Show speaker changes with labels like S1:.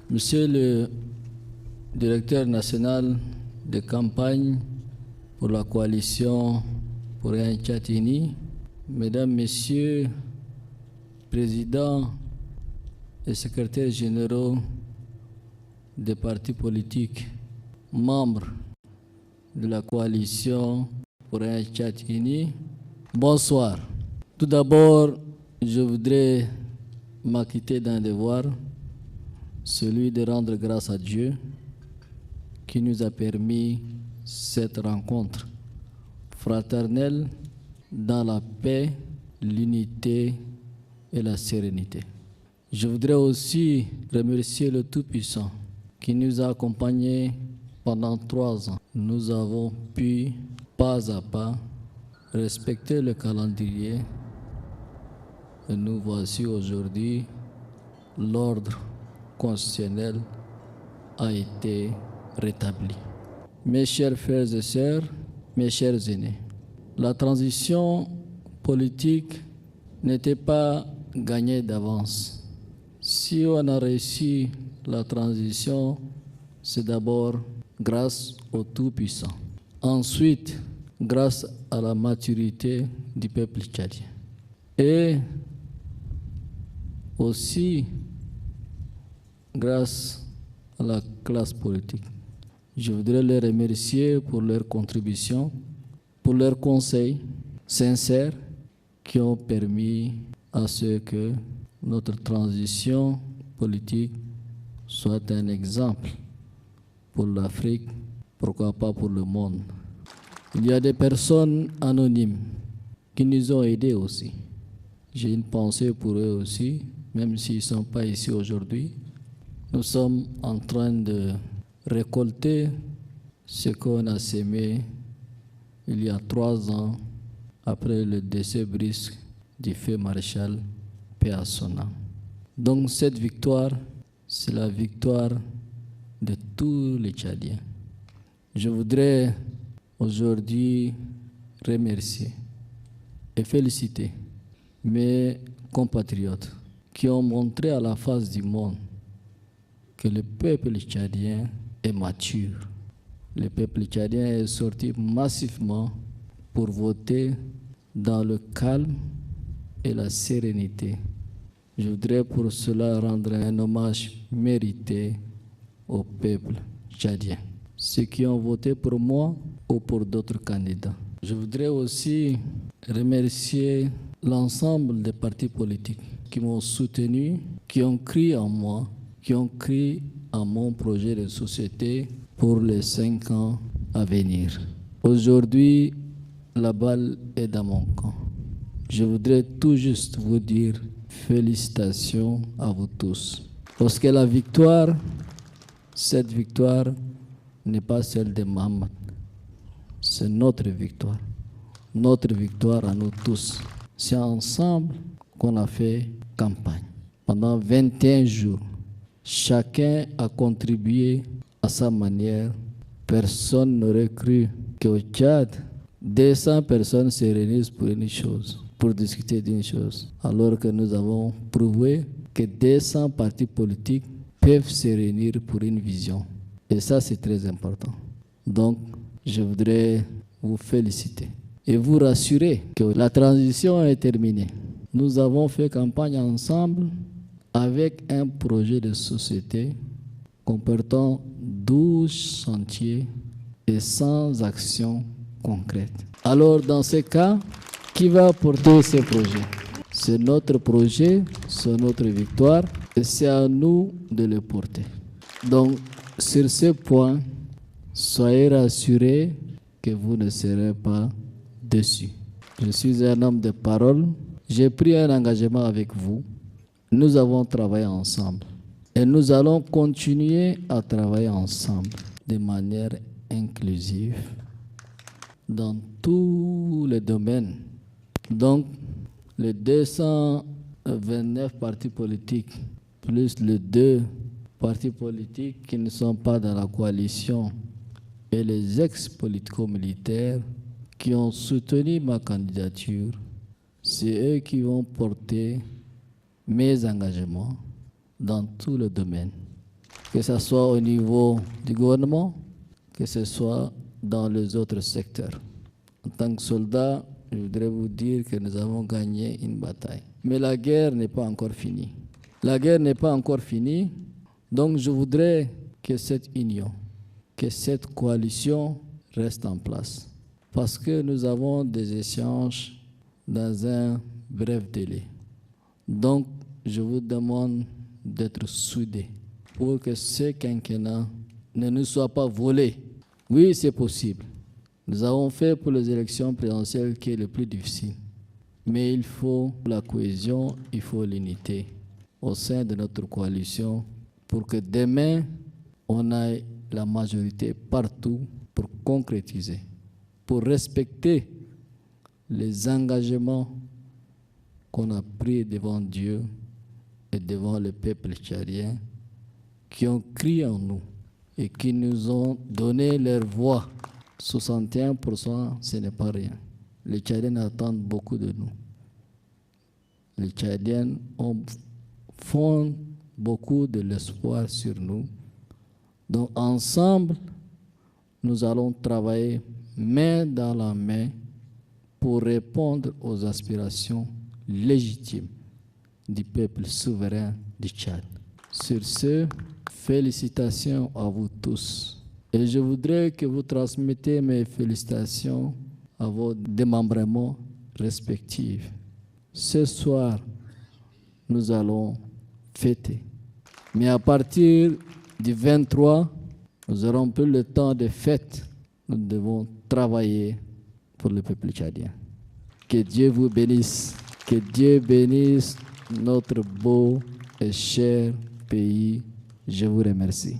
S1: Monsieur le directeur national de campagne pour la coalition pour un Tchad uni, Mesdames, Messieurs, présidents et secrétaires généraux des partis politiques, membres de la coalition pour un Tchad uni, bonsoir. Tout d'abord, je voudrais m'acquitter d'un devoir, celui de rendre grâce à Dieu qui nous a permis cette rencontre fraternelle dans la paix, l'unité et la sérénité. Je voudrais aussi remercier le Tout-Puissant qui nous a accompagnés pendant 3 ans. Nous avons pu, pas à pas, respecter le calendrier et nous voici aujourd'hui, l'ordre constitutionnel a été rétabli. Mes chers frères et sœurs, mes chers aînés, la transition politique n'était pas gagnée d'avance. Si on a réussi la transition, c'est d'abord grâce au Tout-Puissant. Ensuite, grâce à la maturité du peuple tchadien. Et aussi grâce à la classe politique. Je voudrais les remercier pour leur contribution, pour leurs conseils sincères qui ont permis à ce que notre transition politique soit un exemple pour l'Afrique, pourquoi pas pour le monde. Il y a des personnes anonymes qui nous ont aidés aussi. J'ai une pensée pour eux aussi, même s'ils ne sont pas ici aujourd'hui. Nous sommes en train de récolter ce qu'on a sémé il y a 3 ans après le décès brusque du feu maréchal paix à son âme. Donc cette victoire, c'est la victoire de tous les Tchadiens. Je voudrais aujourd'hui remercier et féliciter mes compatriotes qui ont montré à la face du monde que le peuple tchadien est mature. Le peuple tchadien est sorti massivement pour voter dans le calme et la sérénité. Je voudrais pour cela rendre un hommage mérité au peuple tchadien, ceux qui ont voté pour moi ou pour d'autres candidats. Je voudrais aussi remercier l'ensemble des partis politiques qui m'ont soutenu, qui ont cru en moi, qui ont cru en mon projet de société pour les 5 ans à venir. Aujourd'hui, la balle est dans mon camp. Je voudrais tout juste vous dire félicitations à vous tous. Parce que la victoire, cette victoire n'est pas celle de Mohamed. C'est notre victoire. Notre victoire à nous tous. C'est ensemble qu'on a fait campagne. Pendant 21 jours, chacun a contribué à sa manière. Personne n'aurait cru qu'au Tchad, 200 personnes se réunissent pour une chose, pour discuter d'une chose. Alors que nous avons prouvé que 200 partis politiques peuvent se réunir pour une vision. Et ça, c'est très important. Donc, je voudrais vous féliciter et vous rassurer que la transition est terminée. Nous avons fait campagne ensemble avec un projet de société comportant 12 chantiers et 100 actions concrètes. Alors, dans ce cas, qui va porter ce projet? C'est notre projet, c'est notre victoire et c'est à nous de le porter. Donc, sur ce point, soyez rassurés que vous ne serez pas déçus. Je suis un homme de parole. J'ai pris un engagement avec vous. Nous avons travaillé ensemble et nous allons continuer à travailler ensemble de manière inclusive dans tous les domaines. Donc, les 229 partis politiques, plus les 2 partis politiques qui ne sont pas dans la coalition et les ex-politico-militaires qui ont soutenu ma candidature, c'est eux qui vont porter mes engagements dans tout le domaine. que ce soit au niveau du gouvernement, que ce soit dans les autres secteurs. En tant que soldat, je voudrais vous dire que nous avons gagné une bataille. Mais la guerre n'est pas encore finie. La guerre n'est pas encore finie, donc je voudrais que cette union, que cette coalition reste en place. Parce que nous avons des échanges dans un bref délai. Donc, je vous demande d'être soudés pour que ce quinquennat ne nous soit pas volé. Oui, c'est possible. Nous avons fait pour les élections présidentielles qui est le plus difficile. Mais il faut la cohésion, il faut l'unité au sein de notre coalition pour que demain, on ait la majorité partout pour concrétiser, pour respecter les engagements qu'on a pris devant Dieu et devant le peuple tchadien qui ont crié en nous et qui nous ont donné leur voix. 61%, ce n'est pas rien. Les Tchadiens attendent beaucoup de nous. Les Tchadiens font beaucoup de l'espoir sur nous. Donc ensemble, nous allons travailler main dans la main pour répondre aux aspirations légitimes du peuple souverain du Tchad. Sur ce, félicitations à vous tous. Et je voudrais que vous transmettez mes félicitations à vos démembrements respectifs. Ce soir, nous allons fêter. Mais à partir du 23, nous aurons plus le temps de fête. Nous devons travailler pour le peuple tchadien. Que Dieu vous bénisse. Que Dieu bénisse notre beau et cher pays. Je vous remercie.